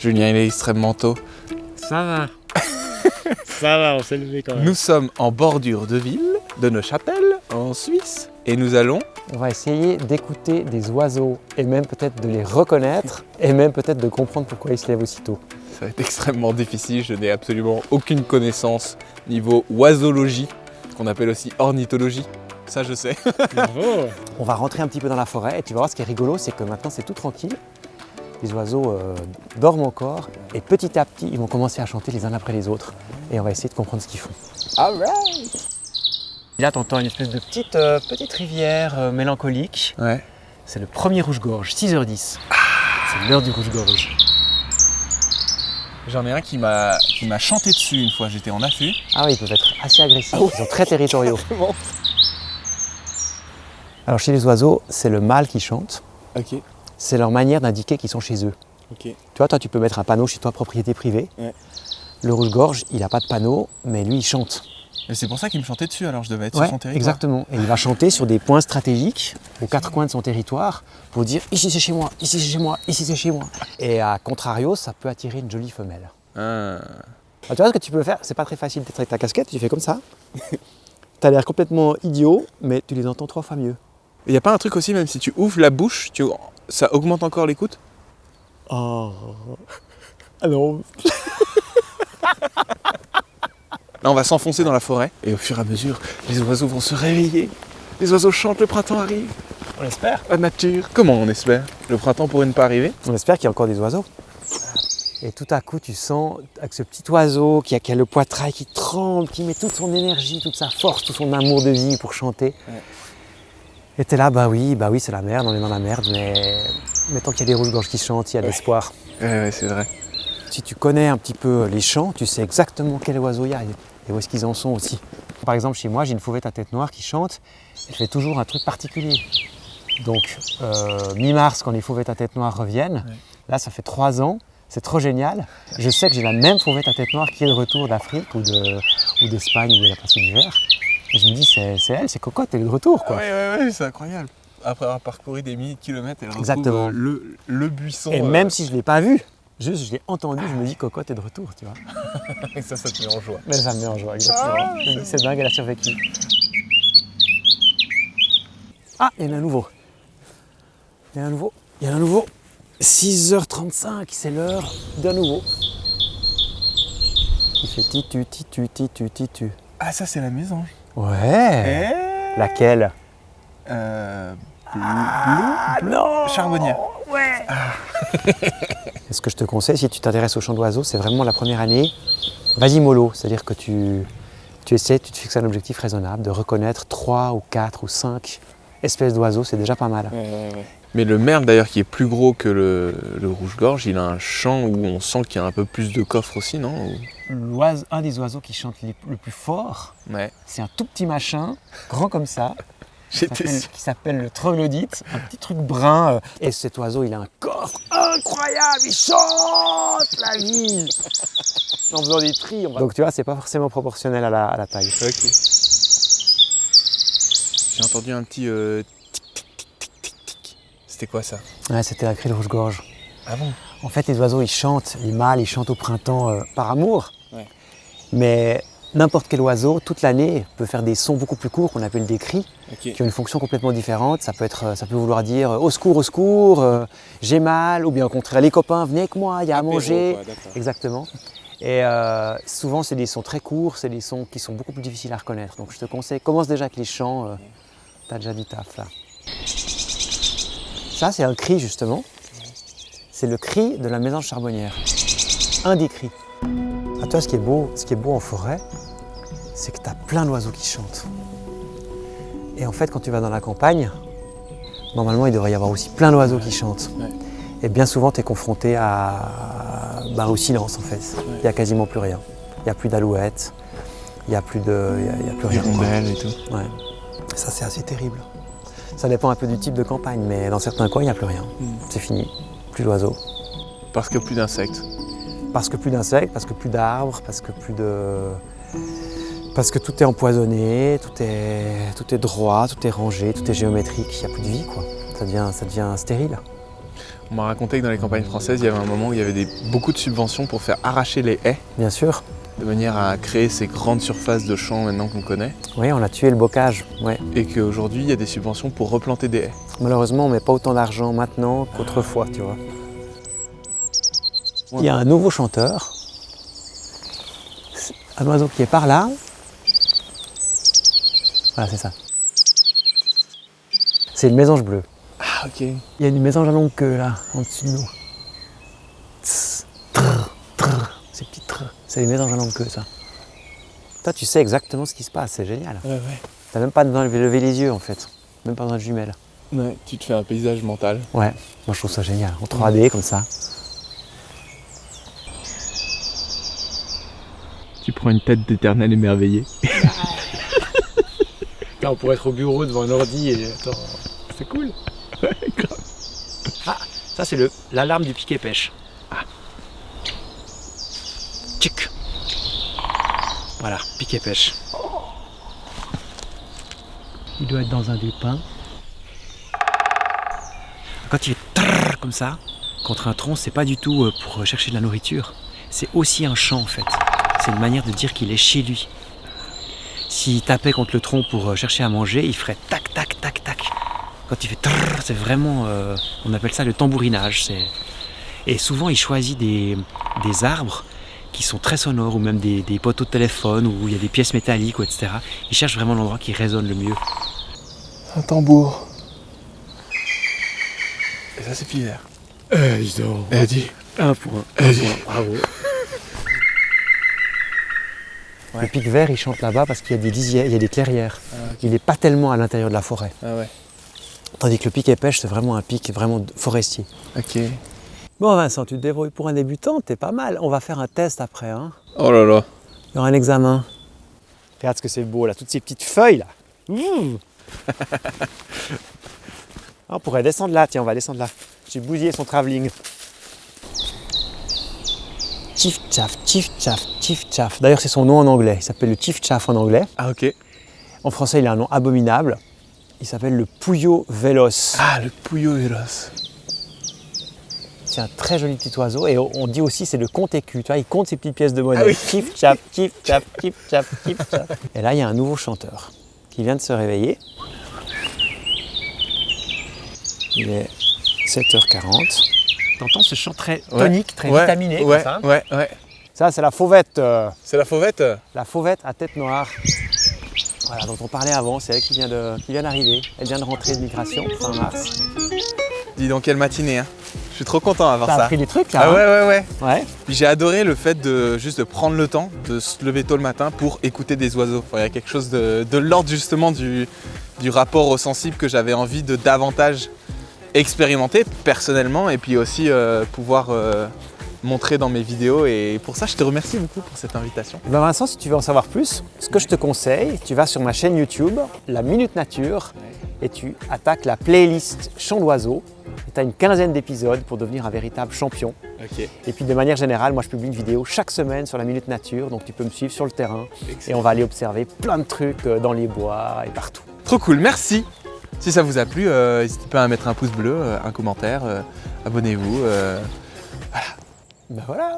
Julien, il est extrêmement tôt. Ça va. Ça va, on s'est levé quand même. Nous sommes en bordure de ville, de Neuchâtel, en Suisse, et nous allons... On va essayer d'écouter des oiseaux et même peut-être de les reconnaître et même peut-être de comprendre pourquoi ils se lèvent aussitôt. Ça va être extrêmement difficile, je n'ai absolument aucune connaissance niveau oisologie, ce qu'on appelle aussi ornithologie. Ça, je sais. Bravo. On va rentrer un petit peu dans la forêt et tu vas voir ce qui est rigolo, c'est que maintenant c'est tout tranquille. Les oiseaux dorment encore et petit à petit ils vont commencer à chanter les uns après les autres et on va essayer de comprendre ce qu'ils font. Alright. Là tu entends une espèce de petite rivière mélancolique. Ouais. C'est le premier rouge-gorge, 6h10. C'est l'heure du rouge-gorge. J'en ai un qui m'a chanté dessus une fois, j'étais en affût. Ah oui, ils peuvent être assez agressifs, ils sont très territoriaux. Alors chez les oiseaux, c'est le mâle qui chante. Ok. C'est leur manière d'indiquer qu'ils sont chez eux. Ok. Tu vois, toi tu peux mettre un panneau chez toi, propriété privée. Ouais. Le rouge-gorge, il n'a pas de panneau, mais lui il chante. Et c'est pour ça qu'il me chantait dessus, alors je devais être sur son territoire. Exactement. Et il va chanter sur des points stratégiques, aux quatre coins de son territoire, pour dire ici c'est chez moi, ici c'est chez moi, ici c'est chez moi. Et à contrario, ça peut attirer une jolie femelle. Ah. Alors, tu vois ce que tu peux faire, c'est pas très facile d'être avec ta casquette, tu fais comme ça. T'as l'air complètement idiot, mais tu les entends 3 fois mieux. Il n'y a pas un truc aussi, même si tu ouvres la bouche, ça augmente encore l'écoute? Oh. Ah non. Là, on va s'enfoncer dans la forêt et au fur et à mesure, les oiseaux vont se réveiller. Les oiseaux chantent, le printemps arrive. On espère. La nature. Comment on espère? Le printemps pourrait ne pas arriver? On espère qu'il y a encore des oiseaux. Et tout à coup, tu sens avec ce petit oiseau qui a le poitrail qui tremble, qui met toute son énergie, toute sa force, tout son amour de vie pour chanter. Ouais. Et t'es là, bah oui, c'est la merde, on est dans la merde, mais tant qu'il y a des rouges-gorges qui chantent, il y a de l'espoir. Ouais, c'est vrai. Si tu connais un petit peu les chants, tu sais exactement quel oiseau il y a et où est-ce qu'ils en sont aussi. Par exemple, chez moi, j'ai une fauvette à tête noire qui chante, elle fait toujours un truc particulier. Donc, mi-mars, quand les fauvettes à tête noire reviennent, là, ça fait 3 ans, c'est trop génial. Je sais que j'ai la même fauvette à tête noire qui est de retour d'Afrique ou d'Espagne où elle a passé l'hiver. Et je me dis, c'est elle, c'est Cocotte, elle est de retour, quoi. Ouais, c'est incroyable. Après avoir parcouru des milliers de kilomètres, elle Exactement. retrouve le buisson. Et même si je ne l'ai pas vu, juste je l'ai entendu, je me dis Cocotte est de retour, tu vois. Et ça te met en joie. Mais ça me met en joie, exactement. Je me dis, c'est dingue, elle a survécu. Ah, il y en a un nouveau. Il y en a un nouveau. 6h35, c'est l'heure d'un nouveau. Il fait titu, titu, titu, titu. Ah, ça, c'est la mésange. Ouais. Laquelle? Non, charbonnière. Ouais. Et ce que je te conseille, si tu t'intéresses aux chants d'oiseaux, c'est vraiment la première année, vas-y mollo, c'est-à-dire que tu essaies, tu te fixes un objectif raisonnable de reconnaître 3 ou 4 ou 5 espèces d'oiseaux, c'est déjà pas mal. Ouais. Mais le merle d'ailleurs qui est plus gros que le rouge-gorge, il a un chant où on sent qu'il y a un peu plus de coffre aussi, non? Un des oiseaux qui chante le plus fort, Ouais. c'est un tout petit machin, grand comme ça, qui s'appelle le troglodyte, un petit truc brun. Et cet oiseau, il a un coffre incroyable, il chante la vie en faisant des tris. Donc tu vois, c'est pas forcément proportionnel à la taille. Ok. J'ai entendu un petit tic. C'était quoi ça? Ouais, c'était la cri de rouge-gorge. Ah bon? En fait, les oiseaux, ils chantent, les mâles, ils chantent au printemps par amour. Ouais. Mais n'importe quel oiseau, toute l'année, peut faire des sons beaucoup plus courts qu'on appelle des cris, Ok. qui ont une fonction complètement différente. Ça peut vouloir dire au secours, j'ai mal, ou bien au contraire, les copains, venez avec moi, il y a à manger. Quoi, d'accord. Exactement. Et souvent, c'est des sons très courts, c'est des sons qui sont beaucoup plus difficiles à reconnaître. Donc je te conseille, commence déjà avec les chants, t'as déjà du taf là. Ça, c'est un cri justement. C'est le cri de la mésange charbonnière. Un des cris. Ah, toi, ce qui est beau en forêt, c'est que tu as plein d'oiseaux qui chantent. Et en fait, quand tu vas dans la campagne, normalement, il devrait y avoir aussi plein d'oiseaux qui chantent. Ouais. Et bien souvent, tu es confronté au silence en fait. Il n'y a quasiment plus rien. Il n'y a plus d'alouettes, il n'y a plus rien. Hirondelles et tout. Ouais. Et ça, c'est assez terrible. Ça dépend un peu du type de campagne, mais dans certains coins, il n'y a plus rien. C'est fini. Plus d'oiseaux. Parce que plus d'insectes. Parce que plus d'insectes, parce que plus d'arbres, parce que tout est empoisonné, tout est droit, tout est rangé, tout est géométrique. Il n'y a plus de vie, quoi. Ça devient stérile. On m'a raconté que dans les campagnes françaises, il y avait un moment où il y avait beaucoup de subventions pour faire arracher les haies, Bien sûr. de manière à créer ces grandes surfaces de champs maintenant qu'on connaît. Oui, on a tué le bocage. Ouais. Et qu'aujourd'hui, il y a des subventions pour replanter des haies. Malheureusement, on met pas autant d'argent maintenant qu'autrefois, tu vois. Il y a un nouveau chanteur. C'est un oiseau qui est par là. Voilà, c'est ça. C'est une mésange bleue. Ah, ok. Il y a une mésange à longue queue là, en dessus de nous. Tss, trrr, trrr, ces petits trrr. C'est une mésange à longue queue, ça. Toi, tu sais exactement ce qui se passe, c'est génial. Ouais, ouais. T'as même pas besoin de lever les yeux en fait. Même pas besoin de jumelles. Ouais, tu te fais un paysage mental. Ouais, moi je trouve ça génial. En 3D comme ça. Tu prends une tête d'éternel émerveillé. Là, on pourrait être au bureau devant un ordi et. Attends, c'est cool. Ouais, grave. Ah, ça c'est l'alarme du piquet pêche. Ah. Tchic. Voilà, piquet pêche. Il doit être dans un des pins. Quand il est trrr comme ça, contre un tronc, c'est pas du tout pour chercher de la nourriture. C'est aussi un chant en fait. C'est une manière de dire qu'il est chez lui. S'il tapait contre le tronc pour chercher à manger, il ferait tac tac tac tac. Quand il fait trrr, c'est vraiment, on appelle ça le tambourinage. Et souvent, il choisit des arbres qui sont très sonores, ou même des poteaux de téléphone, où il y a des pièces métalliques, etc. Il cherche vraiment l'endroit qui résonne le mieux. Un tambour. Et ça, c'est Pivert. Dis donc. Dis. Un point. Bravo. Le pic vert, il chante là-bas parce qu'il y a des lisières, il y a des clairières. Ah, ok. Il n'est pas tellement à l'intérieur de la forêt. Ah ouais. Tandis que le pic et pêche, c'est vraiment un pic vraiment forestier. Ok. Bon Vincent, tu te débrouilles pour un débutant, t'es pas mal. On va faire un test après. Hein. Oh là là. Il y aura un examen. Regarde ce que c'est beau là, toutes ces petites feuilles là. On pourrait descendre là, tiens, on va descendre là. J'ai bousillé son travelling. Chief Chaff, Chief Chaff, Chief Chaff. D'ailleurs, c'est son nom en anglais. Il s'appelle le Chief Chaff en anglais. Ah ok. En français, il a un nom abominable. Il s'appelle le Pouillot véloce. Ah, le Pouillot véloce. C'est un très joli petit oiseau. Et on dit aussi c'est le compte écu. Tu vois, il compte ses petites pièces de monnaie. Ah oui. Chief Chaff, Chief Chaff, Chief Chaff, Chief Chaff. Et là, il y a un nouveau chanteur qui vient de se réveiller. Il est 7h40. T'entends ce chant très tonique, très vitaminé Ouais, comme ça. ouais. Ça, c'est la fauvette. C'est la fauvette. La fauvette à tête noire. Voilà, dont on parlait avant, c'est elle qui vient d'arriver. Elle vient de rentrer de migration fin mars. Dis donc, quelle matinée, hein. Je suis trop content d'avoir T'as ça. appris des trucs là. Ah hein ouais. Ouais. Puis j'ai adoré le fait de juste de prendre le temps de se lever tôt le matin pour écouter des oiseaux. Enfin, il y a quelque chose de l'ordre justement du rapport au sensible que j'avais envie de davantage expérimenter personnellement et puis aussi pouvoir montrer dans mes vidéos. Et pour ça, je te remercie beaucoup pour cette invitation. Ben Vincent, si tu veux en savoir plus, ce que je te conseille, tu vas sur ma chaîne YouTube, La Minute Nature, et tu attaques la playlist Chant d'oiseaux. Tu as une quinzaine d'épisodes pour devenir un véritable champion. Ok. Et puis de manière générale, moi je publie une vidéo chaque semaine sur La Minute Nature, donc tu peux me suivre sur le terrain et on va aller observer plein de trucs dans les bois et partout. Trop cool, merci. Si ça vous a plu, n'hésitez pas à mettre un pouce bleu, un commentaire, abonnez-vous. Ben voilà.